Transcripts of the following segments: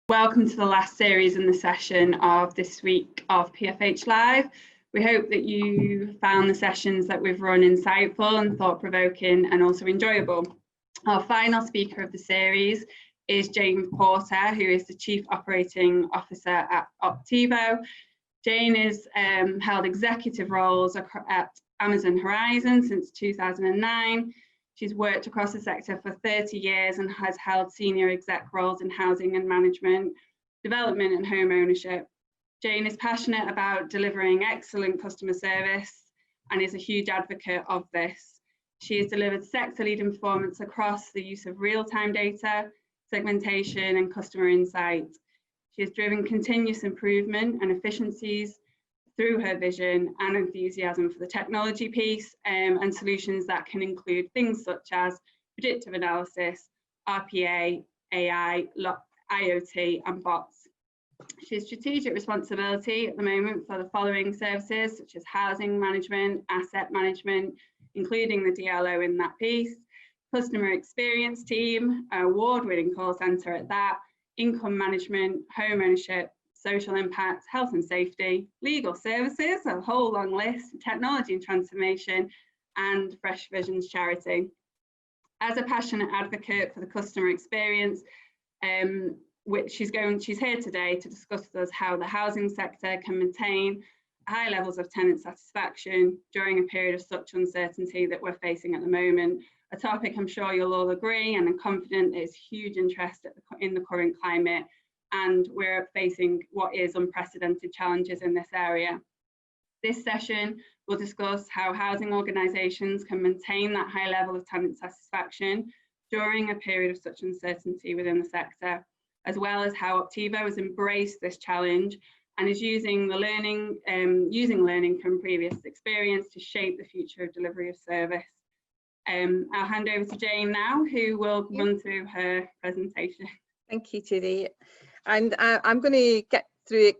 Welcome to the last series in the session of this week of PfH Live. We hope that you found the sessions that we've run insightful and thought-provoking and also enjoyable. Our final speaker of the series is Jane Porter, who is the Chief Operating Officer at Optivo. Jane has held executive roles at Amazon Horizon since 2009. She's worked across the sector for 30 years and has held senior exec roles in housing and management, development and home ownership. Jane is passionate about delivering excellent customer service and is a huge advocate of this. She has delivered sector-leading performance across the use of real-time data, segmentation and customer insight. She has driven continuous improvement and efficiencies through her vision and enthusiasm for the technology piece and solutions that can include things such as predictive analysis, RPA, AI, IoT and bots. She has strategic responsibility at the moment for the following services such as housing management, asset management, including the DLO in that piece, customer experience team, award-winning call centre at that, income management, home ownership, social impact, health and safety, legal services, a whole long list, technology and transformation, and Fresh Visions charity. As a passionate advocate for the customer experience, she's here today to discuss with us how the housing sector can maintain high levels of tenant satisfaction during a period of such uncertainty that we're facing at the moment. A topic I'm sure you'll all agree, and I'm confident there's huge interest in the current climate, and we're facing what is unprecedented challenges in this area. This session will discuss how housing organisations can maintain that high level of tenant satisfaction during a period of such uncertainty within the sector, as well as how Optivo has embraced this challenge and is using learning from previous experience to shape the future of delivery of service. I'll hand over to Jane now, who will run through her presentation. Thank you, Judy. And I'm going to get through it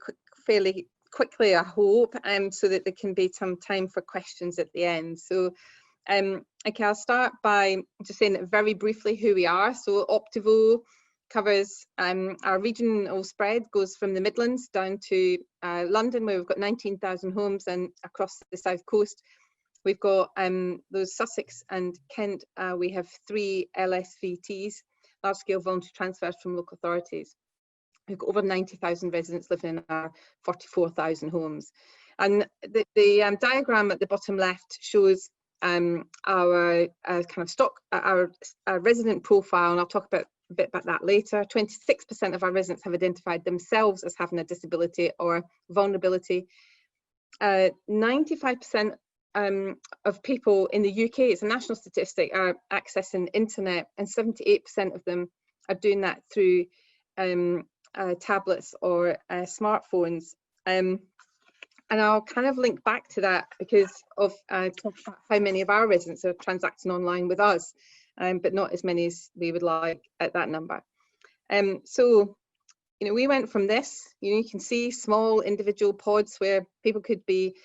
fairly quickly, I hope, so that there can be some time for questions at the end. So, okay, I'll start by just saying very briefly who we are. So Optivo covers our regional spread, goes from the Midlands down to London, where we've got 19,000 homes, and across the south coast. We've got those Sussex and Kent. We have 3 LSVTs, large-scale voluntary transfers from local authorities. We've got over 90,000 residents living in our 44,000 homes. And the diagram at the bottom left shows our kind of stock, our resident profile, and I'll talk a bit about that later. 26% of our residents have identified themselves as having a disability or vulnerability. 95% of people in the UK, it's a national statistic, are accessing internet, and 78% of them are doing that through tablets or smartphones. And I'll kind of link back to that because of talk about how many of our residents are transacting online with us, but not as many as we would like at that number. So, you know, we went from this, you can see small individual pods where people could be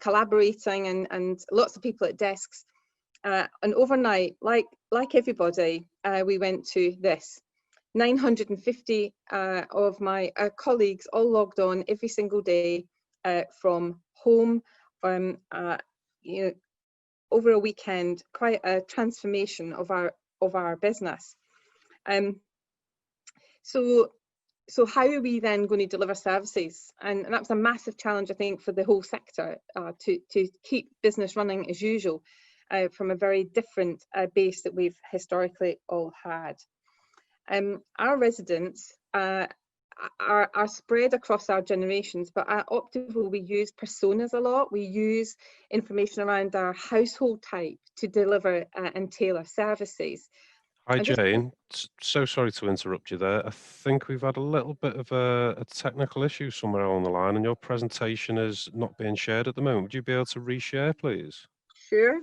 collaborating and lots of people at desks. And overnight, like everybody, we went to this. 950 of my colleagues all logged on every single day from home, you know, over a weekend. Quite a transformation of our business. So how are we then going to deliver services? And that was a massive challenge, I think, for the whole sector to keep business running as usual from a very different base that we've historically all had. Our residents are spread across our generations, but at Optivo we use personas a lot. We use information around our household type to deliver and tailor services. Hi Jane, so sorry to interrupt you there. I think we've had a little bit of a technical issue somewhere along the line, and your presentation is not being shared at the moment. Would you be able to reshare, please? Sure.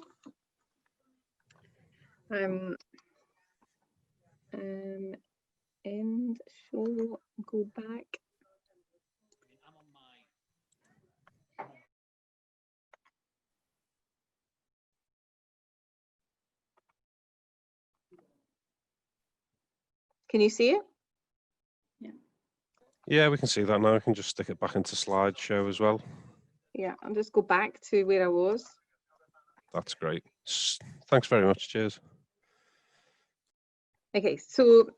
And so go back. Can you see it? Yeah. Yeah, we can see that now. We can just stick it back into slideshow as well. Yeah, I'll just go back to where I was. That's great. Thanks very much. Cheers. Okay, so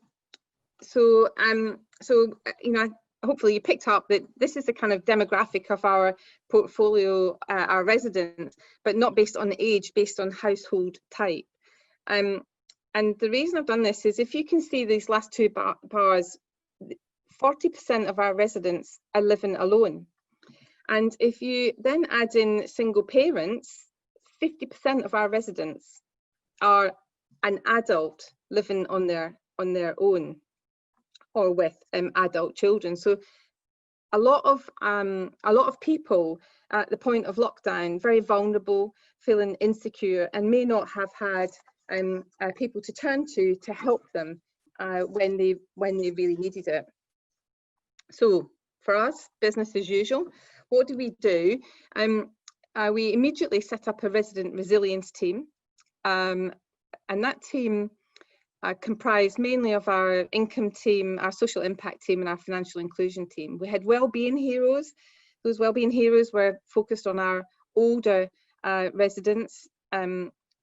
you know, hopefully you picked up that this is the kind of demographic of our portfolio, our residents, but not based on age, based on household type. And the reason I've done this is, if you can see these last two bars, 40% of our residents are living alone. And if you then add in single parents, 50% of our residents are an adult living on their own, or with adult children. So a lot of people at the point of lockdown, very vulnerable, feeling insecure, and may not have had people to turn to help them when they really needed it. So for us, business as usual. What do? We immediately set up a resident resilience team, and that team comprised mainly of our income team, our social impact team, and our financial inclusion team. We had wellbeing heroes. Those wellbeing heroes were focused on our older residents,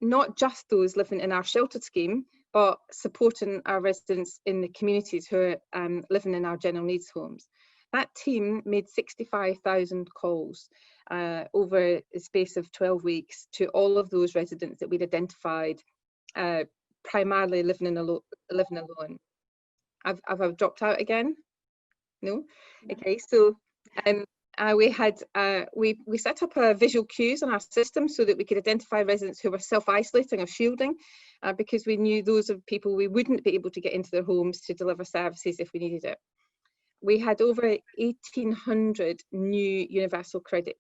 not just those living in our sheltered scheme, but supporting our residents in the communities who are living in our general needs homes. That team made 65,000 calls over the space of 12 weeks to all of those residents that we'd identified primarily living alone. Have I dropped out again? No? Okay, so we set up visual cues on our system so that we could identify residents who were self-isolating or shielding, because we knew those are people we wouldn't be able to get into their homes to deliver services if we needed it. We had over 1,800 new universal credit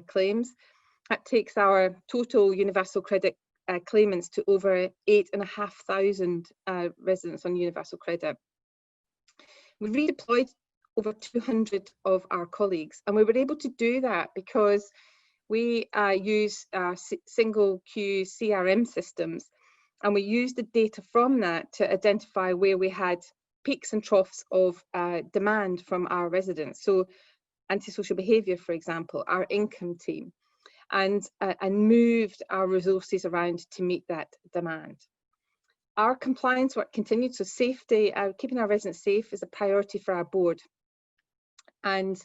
claims. That takes our total universal credit claimants to over 8,500 residents on universal credit. We redeployed over 200 of our colleagues, and we were able to do that because we use single queue CRM systems, and we used the data from that to identify where we had peaks and troughs of demand from our residents. So antisocial behaviour, for example, our income team, and moved our resources around to meet that demand. Our compliance work continued, so safety, keeping our residents safe is a priority for our board. And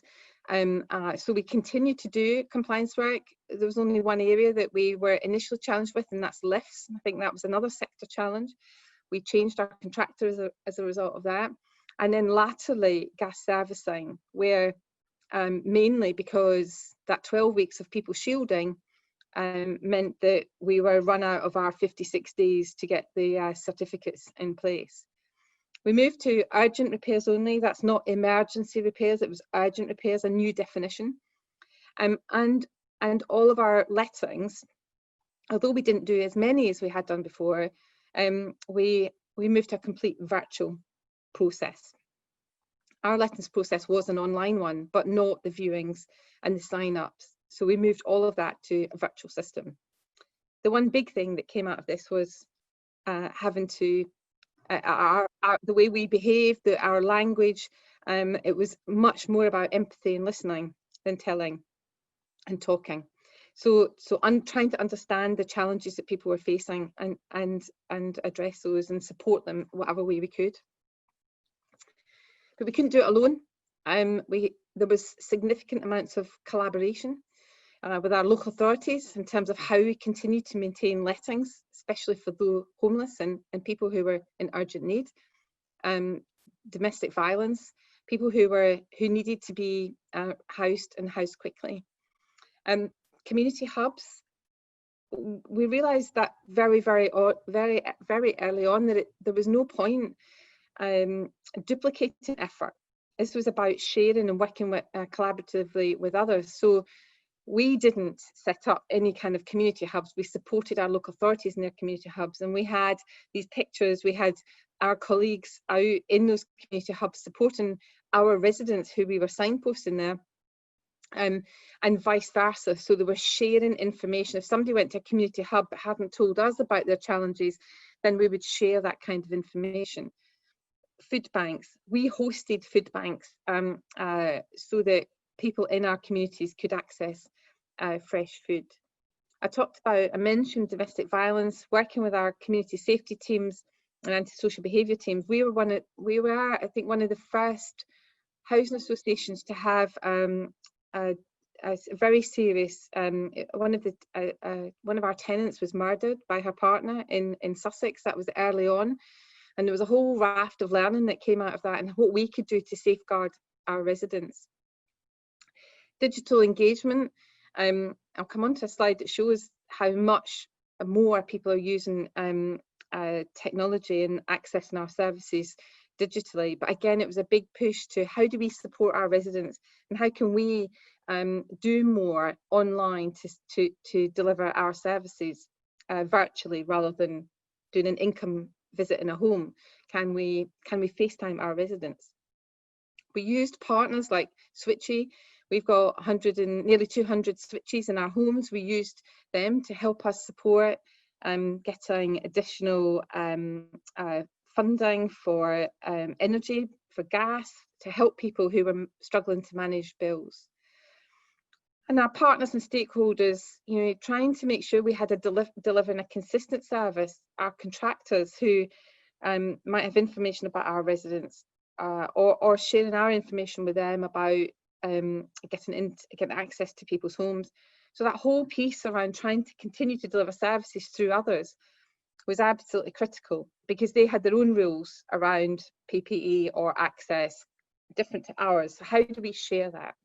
so we continued to do compliance work. There was only one area that we were initially challenged with, and that's lifts. I think that was another sector challenge. We changed our contractor as a result of that. And then latterly, gas servicing, where mainly because that 12 weeks of people shielding meant that we were run out of our 56 days to get the certificates in place. We moved to urgent repairs only. That's not emergency repairs, it was urgent repairs, a new definition. And all of our lettings, although we didn't do as many as we had done before, we moved to a complete virtual process. Our lettings process was an online one, but not the viewings and the sign-ups. So we moved all of that to a virtual system. The one big thing that came out of this was having to, the way we behaved, our language, it was much more about empathy and listening than telling and talking. So I'm trying to understand the challenges that people were facing and address those and support them whatever way we could. But we couldn't do it alone. There was significant amounts of collaboration with our local authorities in terms of how we continue to maintain lettings, especially for the homeless and people who were in urgent need, domestic violence, people who needed to be housed and housed quickly. Community hubs. We realised that very early on that there was no point duplicating effort. This was about sharing and working with, collaboratively with others. So we didn't set up any kind of community hubs. We supported our local authorities in their community hubs, and we had these pictures. We had our colleagues out in those community hubs supporting our residents who we were signposting there, and vice versa. So they were sharing information. If somebody went to a community hub but hadn't told us about their challenges, then we would share that kind of information. food banks. We hosted food banks so that people in our communities could access fresh food. I mentioned domestic violence, working with our community safety teams and antisocial behaviour teams. We were, I think, one of the first housing associations to have a very serious. One of our tenants was murdered by her partner in Sussex. That was early on, and there was a whole raft of learning that came out of that, and what we could do to safeguard our residents. Digital engagement. I'll come on to a slide that shows how much more people are using technology and accessing our services digitally. But again, it was a big push to how do we support our residents, and how can we do more online to deliver our services virtually rather than doing an income visit in a home. Can we FaceTime our residents? We used partners like Switchy. We've got nearly 200 switches in our homes. We used them to help us support getting additional funding for energy, for gas, to help people who were struggling to manage bills. And our partners and stakeholders, trying to make sure we had delivering a consistent service. Our contractors who might have information about our residents or sharing our information with them about getting access to people's homes. So that whole piece around trying to continue to deliver services through others was absolutely critical, because they had their own rules around PPE or access different to ours. So how do we share that?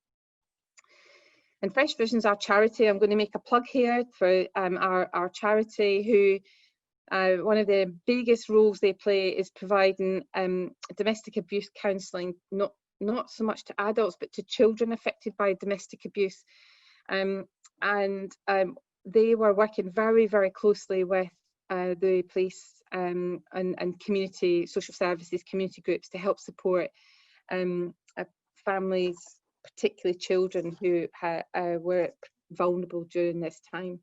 And Fresh Vision's our charity. I'm going to make a plug here for our charity, who one of the biggest roles they play is providing domestic abuse counselling, not so much to adults, but to children affected by domestic abuse. They were working very, very closely with the police and community social services, community groups, to help support families, particularly children who were vulnerable during this time.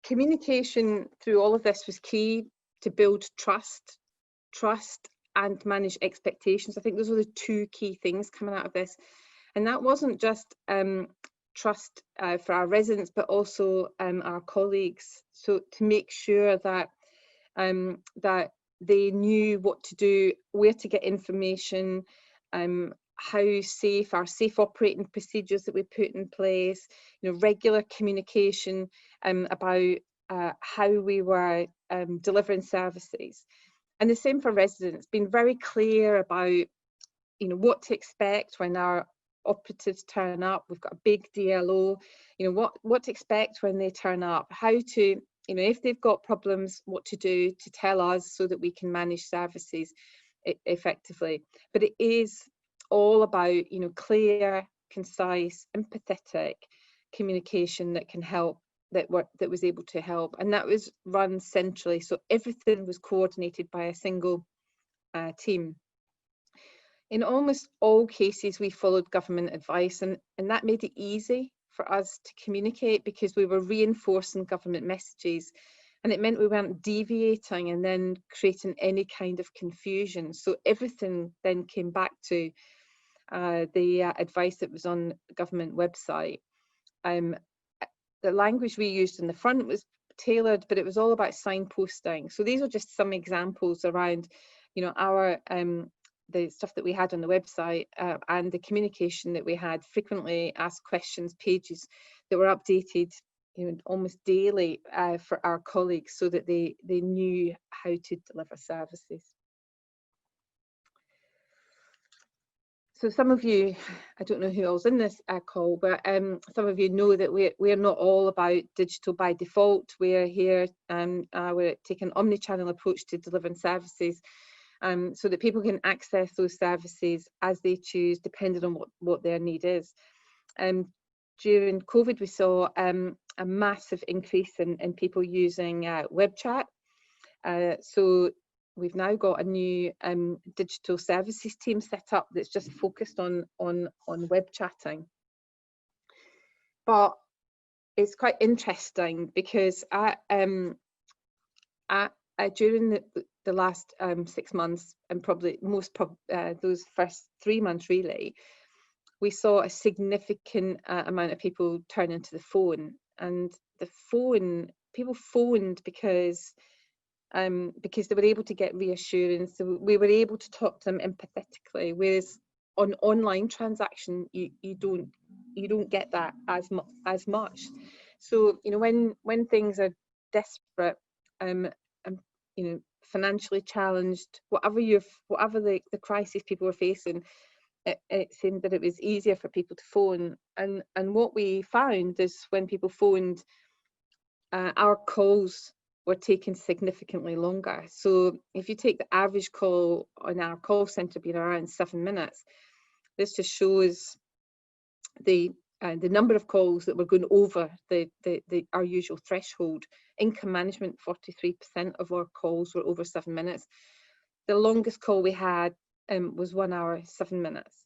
Communication through all of this was key to build trust and manage expectations. I think those were the two key things coming out of this. And that wasn't just trust for our residents, but also our colleagues. So to make sure that that they knew what to do, where to get information, how safe, our safe operating procedures that we put in place, regular communication about how we were delivering services. And the same for residents, being very clear about what to expect when our operatives turn up. We've got a big DLO, what to expect when they turn up, how to, if they've got problems, what to do to tell us so that we can manage services effectively. But it is all about clear, concise, empathetic communication that can help, that was able to help, and that was run centrally, so everything was coordinated by a single team. In almost all cases we followed government advice, and that made it easy for us to communicate, because we were reinforcing government messages, and it meant we weren't deviating and then creating any kind of confusion. So everything then came back to the advice that was on the government website. The language we used in the front was tailored, but it was all about signposting. So these are just some examples around, our the stuff that we had on the website and the communication that we had. Frequently asked questions pages that were updated, almost daily for our colleagues, so that they knew how to deliver services. So some of you, I don't know who else in this call, but some of you know that we're not all about digital by default. We're here, we're taking an omni-channel approach to delivering services, so that people can access those services as they choose, depending on what their need is. During COVID, we saw a massive increase in people using web chat. So we've now got a new digital services team set up that's just focused on web chatting. But it's quite interesting, because during last 6 months, and probably those first 3 months really, we saw a significant amount of people turning to the phone. And people phoned because they were able to get reassurance. So we were able to talk to them empathetically, whereas on online transaction you don't get that as much. So when things are desperate, and financially challenged, whatever the crisis people were facing, it seemed that it was easier for people to phone. And what we found is when people phoned, our calls were taking significantly longer. So if you take the average call on our call centre being around 7 minutes, this just shows the number of calls that were going over our usual threshold. Income management, 43% of our calls were over 7 minutes. The longest call we had was 1 hour, 7 minutes.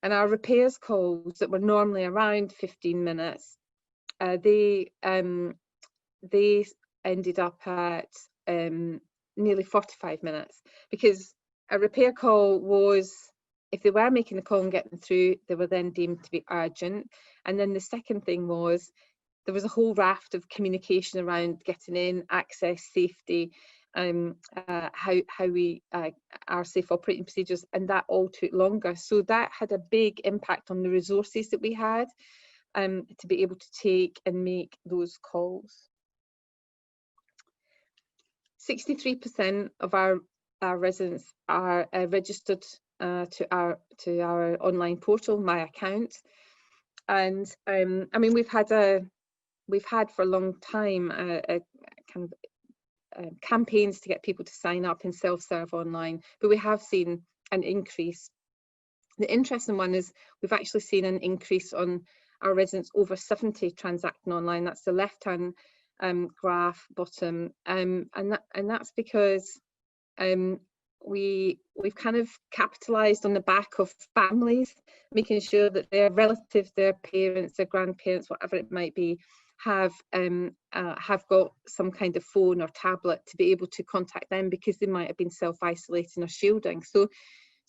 And our repairs calls that were normally around 15 minutes, they ended up at nearly 45 minutes, because a repair call was, if they were making a call and getting through, they were then deemed to be urgent. And then the second thing was, there was a whole raft of communication around getting in, access, safety, how we our safe operating procedures, and that all took longer. So that had a big impact on the resources that we had to be able to take and make those calls. 63% of our residents are registered to our online portal, My Account. And I mean, we've had for a long time a kind of campaigns to get people to sign up and self-serve online, but we have seen an increase. The interesting one is we've actually seen an increase on our residents over 70 transacting online. That's the left-hand graph bottom, and that's because we've kind of capitalized on the back of families, making sure that their relatives, their parents, their grandparents, whatever it might be, have got some kind of phone or tablet to be able to contact them, because they might have been self-isolating or shielding. So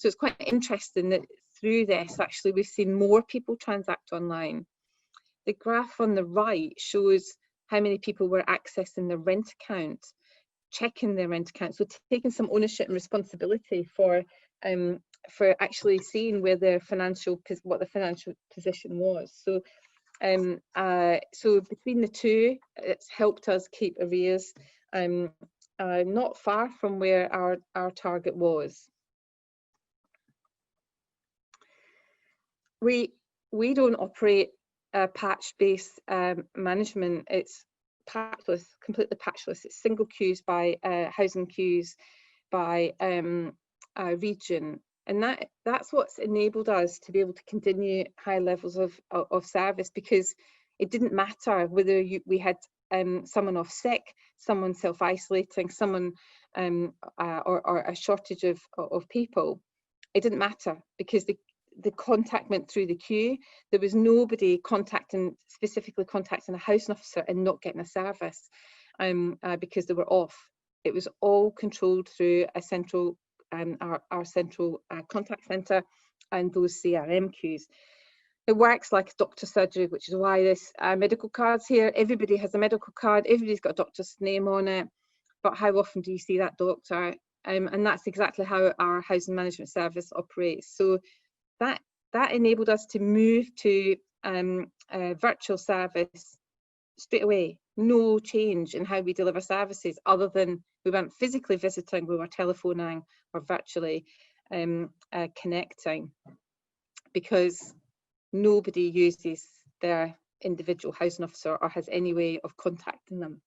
it's quite interesting that through this, actually, we've seen more people transact online. The graph on the right shows how many people were accessing their rent account, checking their rent account, so taking some ownership and responsibility for actually seeing where what the financial position was. So so between the two, it's helped us keep arrears not far from where our target was. We don't operate patch-based management. It's patchless, completely patchless. It's single queues by housing queues by region, and that's what's enabled us to be able to continue high levels of service, because it didn't matter whether we had someone off sick, someone self-isolating, someone or a shortage of people. It didn't matter, because the contact went through the queue. There was nobody specifically contacting a housing officer and not getting a service because they were off. It was all controlled through a central our central contact centre and those CRM queues. It works like a doctor's surgery, which is why this medical card's here. Everybody has a medical card, everybody's got a doctor's name on it, but how often do you see that doctor? And that's exactly how our housing management service operates. So that enabled us to move to virtual service straight away. No change in how we deliver services, other than we weren't physically visiting, we were telephoning or virtually connecting, because nobody uses their individual housing officer or has any way of contacting them.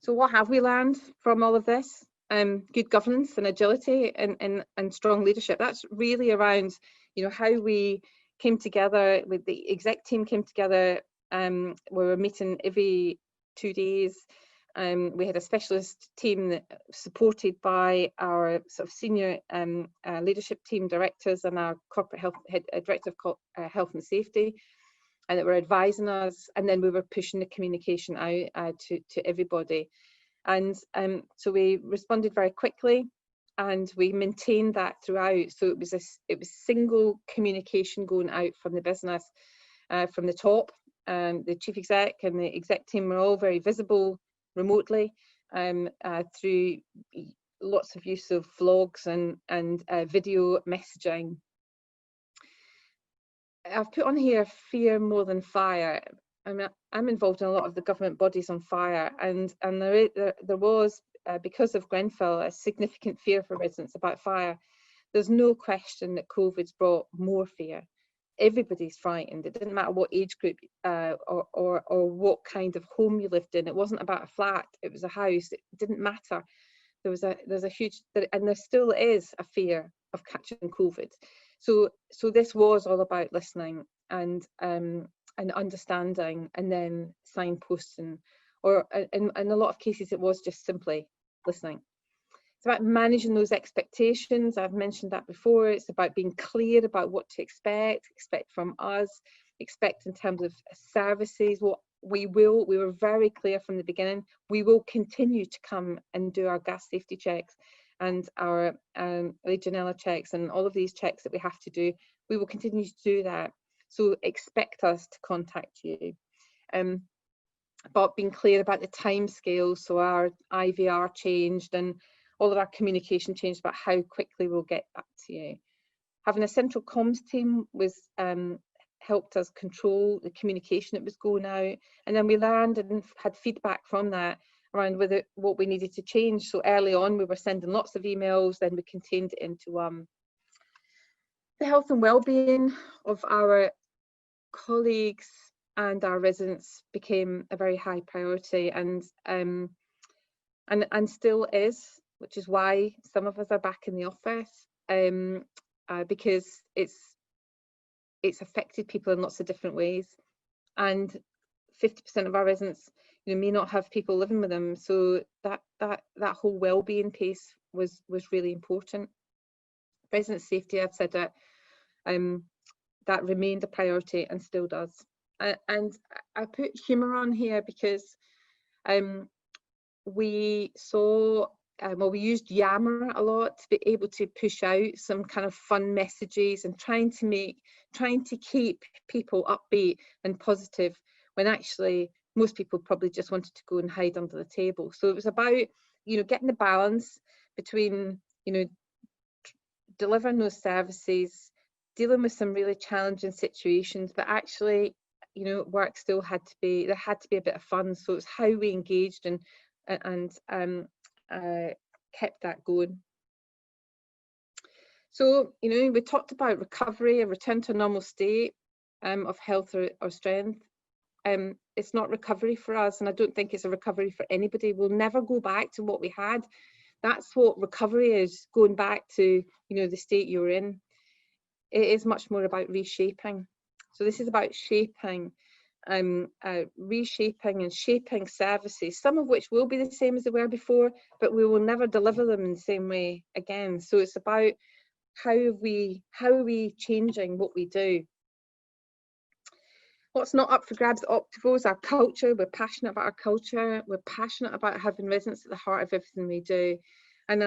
So what have we learned from all of this? Good governance and agility and strong leadership. That's really around, how we came together with the exec team, came together. We were meeting every 2 days. We had a specialist team that supported by our sort of senior leadership team directors and our corporate health director of health and safety. and that were advising us, and then we were pushing the communication out to everybody. And so we responded very quickly, and we maintained that throughout. So it was single communication going out from the business, from the top. The chief exec and the exec team were all very visible remotely, through lots of use of vlogs and video messaging. I've put on here fear more than fire. I'm involved in a lot of the government bodies on fire, and there was, because of Grenfell, a significant fear for residents about fire. There's no question that COVID's brought more fear. Everybody's frightened. It didn't matter what age group or what kind of home you lived in. It wasn't about a flat, it was a house. It didn't matter. There's a huge, and there still is a fear of catching COVID. So this was all about listening and understanding, and then signposting, or in a lot of cases it was just simply listening. It's about managing those expectations. I've mentioned that before. It's about being clear about what to expect from us, expect in terms of services. What we were very clear from the beginning. We will continue to come and do our gas safety checks and our Legionella checks and all of these checks that we have to do. We will continue to do that. So expect us to contact you. But being clear about the timescales, so our IVR changed and all of our communication changed about how quickly we'll get back to you. Having a central comms team was helped us control the communication that was going out, and then we learned and had feedback from that around what we needed to change. So early on we were sending lots of emails, then we contained it into the health and well-being of our colleagues and our residents became a very high priority, and still is, which is why some of us are back in the office, because it's affected people in lots of different ways, and 50% of our residents, may not have people living with them. So that whole well-being piece was really important. Resident safety, I've said that that remained a priority and still does. And I put humour on here because we saw, we used Yammer a lot to be able to push out some kind of fun messages and trying to keep people upbeat and positive, when actually most people probably just wanted to go and hide under the table. So it was about, getting the balance between, delivering those services, dealing with some really challenging situations, but actually, work still had to be, there had to be a bit of fun. So it's how we engaged and kept that going. So, we talked about recovery, a return to a normal state of health or strength. It's not recovery for us, and I don't think it's a recovery for anybody. We'll never go back to what we had. That's what recovery is, going back to, the state you were in. It is much more about reshaping. So this is about shaping, reshaping and shaping services, some of which will be the same as they were before, but we will never deliver them in the same way again. So it's about how are we changing what we do. What's not up for grabs at Optivo is our culture. We're passionate about our culture. We're passionate about having residents at the heart of everything we do. And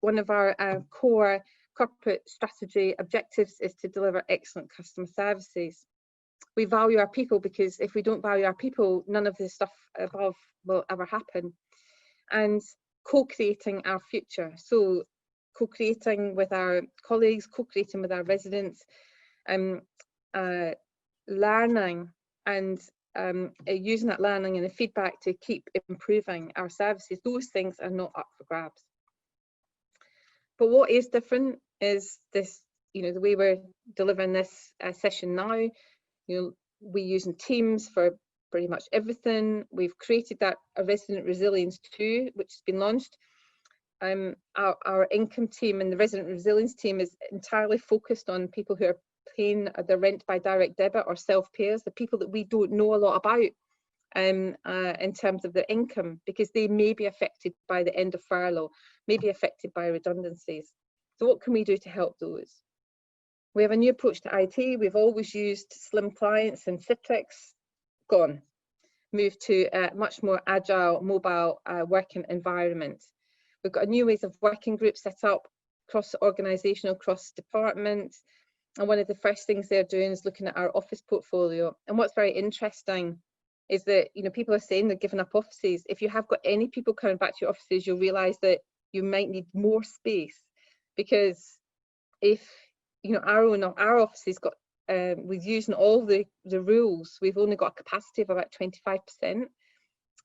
one of our core corporate strategy objectives is to deliver excellent customer services. We value our people, because if we don't value our people, none of the stuff above will ever happen. And co-creating our future. So co-creating with our colleagues, co-creating with our residents, learning and using that learning and the feedback to keep improving our services. Those things are not up for grabs. But what is different is this, the way we're delivering this session now. We're using Teams for pretty much everything. We've created that resident resilience 2, which has been launched. Our income team and the resident resilience team is entirely focused on people who are paying their rent by direct debit or self-payers, the people that we don't know a lot about in terms of their income, because they may be affected by the end of furlough, may be affected by redundancies. So what can we do to help those? We have a new approach to IT. We've always used Slim Clients and Citrix, gone. Moved to a much more agile, mobile working environment. We've got a new ways of working groups set up, cross-organisational, cross-department. And one of the first things they're doing is looking at our office portfolio. And what's very interesting is that, you know, people are saying they're giving up offices. If you have got any people coming back to your offices, you'll realise that you might need more space, because if, you know, our offices got, with using all the rules, we've only got a capacity of about 25%.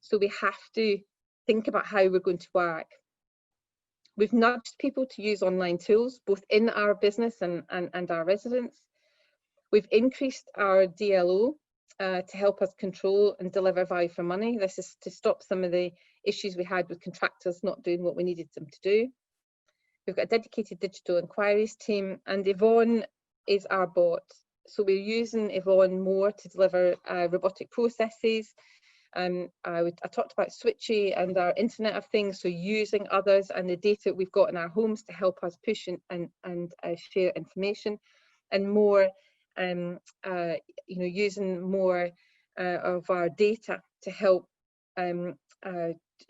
So we have to think about how we're going to work. We've nudged people to use online tools, both in our business and our residents. We've increased our DLO to help us control and deliver value for money. This is to stop some of the issues we had with contractors not doing what we needed them to do. We've got a dedicated digital inquiries team, and Yvonne is our bot. So we're using Yvonne more to deliver robotic processes. I talked about Switchy and our Internet of Things, so using others and the data we've got in our homes to help us push and share information, and more, you know, using more of our data to help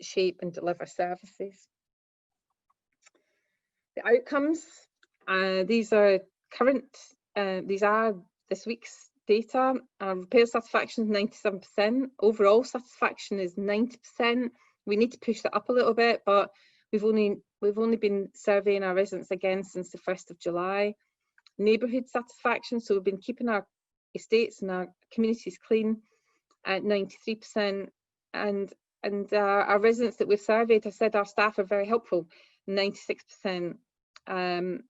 shape and deliver services. The outcomes, these are current, these are this week's data. Repair satisfaction is 97%. Overall satisfaction is 90%. We need to push that up a little bit, but we've only been surveying our residents again since the 1st of July. Neighbourhood satisfaction, so we've been keeping our estates and our communities clean at 93%, and our residents that we've surveyed have said our staff are very helpful, 96%.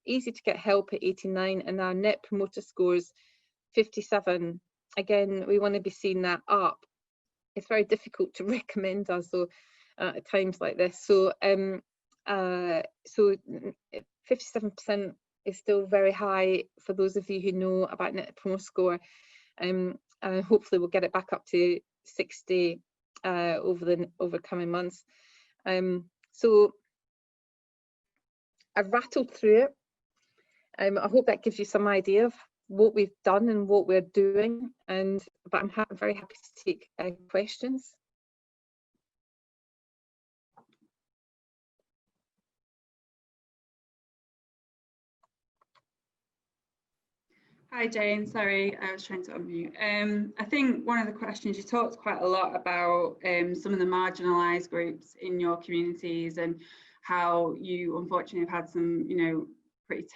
Easy to get help at 89%, and our net promoter scores 57. Again, we want to be seeing that up. It's very difficult to recommend us though at times like this. So 57% is still very high for those of you who know about net promoter score. Hopefully we'll get it back up to 60 over coming months. So I've rattled through it. I hope that gives you some idea of what we've done and what we're doing, but I'm very happy to take questions. Hi Jane, sorry, I was trying to unmute. I think one of the questions, you talked quite a lot about some of the marginalised groups in your communities and how you unfortunately have had some, you know, pretty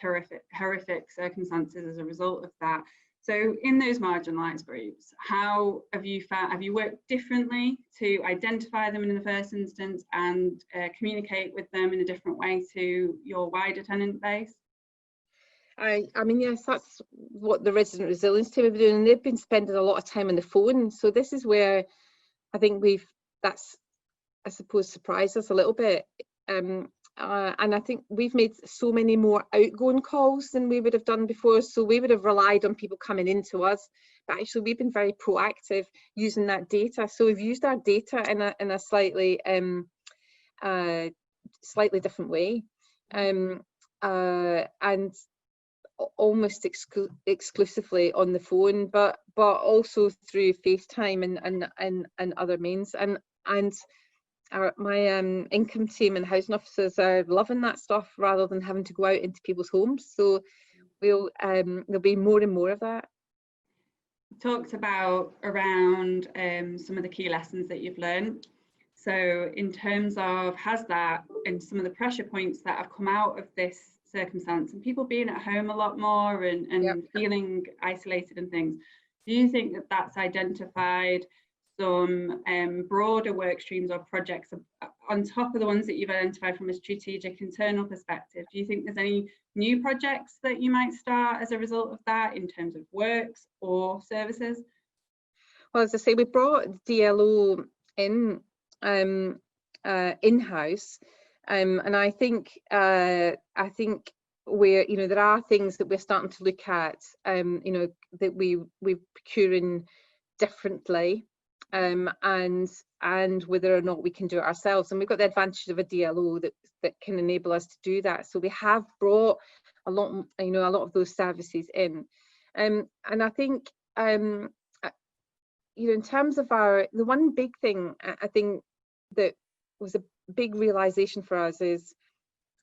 horrific circumstances as a result of that. So in those marginalised groups, how have you worked differently to identify them in the first instance and communicate with them in a different way to your wider tenant base? I mean, yes, that's what the resident resilience team have been doing, and they've been spending a lot of time on the phone. So this is where I think that's, I suppose, surprised us a little bit. And I think we've made so many more outgoing calls than we would have done before. So we would have relied on people coming into us, but actually we've been very proactive using that data. So we've used our data in a slightly different way, and almost exclusively on the phone, but also through FaceTime and other means. And my income team and housing officers are loving that stuff rather than having to go out into people's homes. So there'll be more and more of that. You talked about around some of the key lessons that you've learned. So in terms of, has that and some of the pressure points that have come out of this circumstance and people being at home a lot more and Yep. feeling isolated and things, do you think that that's identified some broader work streams or projects on top of the ones that you've identified from a strategic internal perspective? Do you think there's any new projects that you might start as a result of that in terms of works or services? Well, as I say, we brought DLO in in-house, and I think where, you know, there are things that we're starting to look at, you know, that we're procuring differently, and whether or not we can do it ourselves. And we've got the advantage of a DLO that can enable us to do that. So we have brought a lot, you know, a lot of those services in. And I think, you know, in terms of the one big thing I think that was a big realization for us is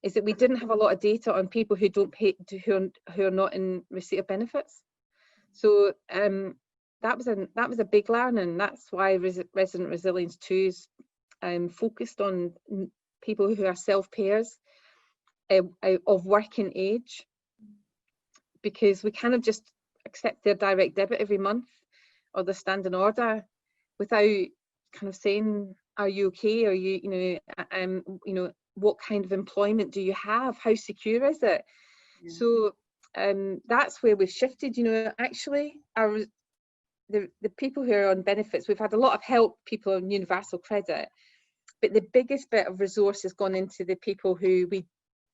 that we didn't have a lot of data on people who don't pay, who are not in receipt of benefits. So that was a big learning. That's why Resident Resilience 2 is focused on people who are self-payers of working age, because we kind of just accept their direct debit every month or the standing order without kind of saying, are you okay? Are you, you know, what kind of employment do you have? How secure is it? Yeah. So that's where we've shifted. You know, actually, the people who are on benefits, we've had a lot of help people on universal credit, but the biggest bit of resource has gone into the people who we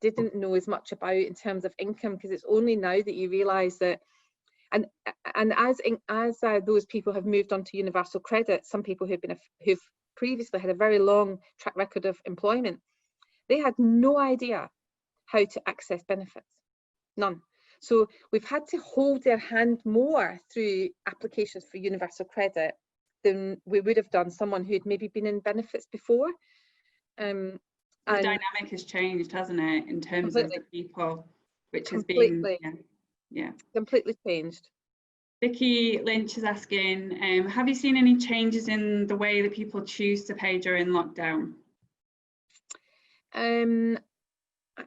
didn't know as much about in terms of income, because it's only now that you realise that. And as those people have moved on to universal credit, some people who've previously had a very long track record of employment, they had no idea how to access benefits, none. So we've had to hold their hand more through applications for universal credit than we would have done someone who'd maybe been in benefits before. The dynamic has changed, hasn't it, in terms of the people, which has been, yeah, completely changed. Vicky Lynch is asking, have you seen any changes in the way that people choose to pay during lockdown?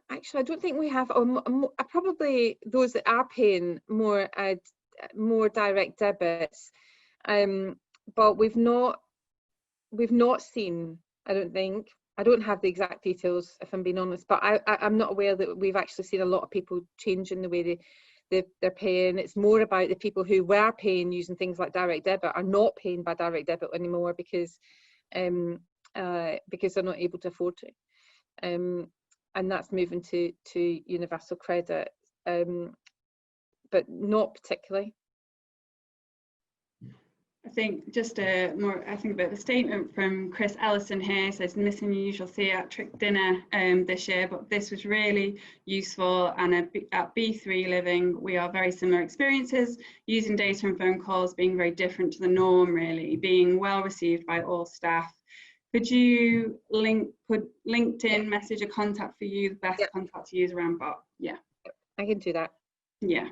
Actually, I don't think we have. Probably those that are paying more direct debits, but we've not seen. I don't think. I don't have the exact details, if I'm being honest, but I'm not aware that we've actually seen a lot of people changing the way they're paying. It's more about the people who were paying using things like direct debit are not paying by direct debit anymore because they're not able to afford to. And that's moving to universal credit, but not particularly. I think just I think about the statement from Chris Ellison here, says missing your usual theatric dinner this year, but this was really useful. And at B3 Living, we are very similar experiences, using data and phone calls being very different to the norm, really, being well received by all staff. Could you put LinkedIn message a contact for you, the best contact to use around bot? Yeah. I can do that. Yeah.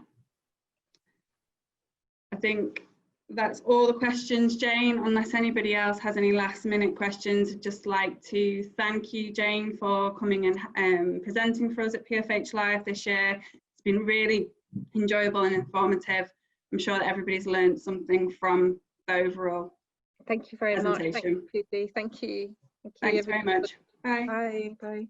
I think that's all the questions, Jane. Unless anybody else has any last minute questions, I'd just like to thank you, Jane, for coming and presenting for us at PfH Live this year. It's been really enjoyable and informative. I'm sure that everybody's learned something from the overall Thank you very much. Thank you. Thanks very much. Bye. Bye. Bye.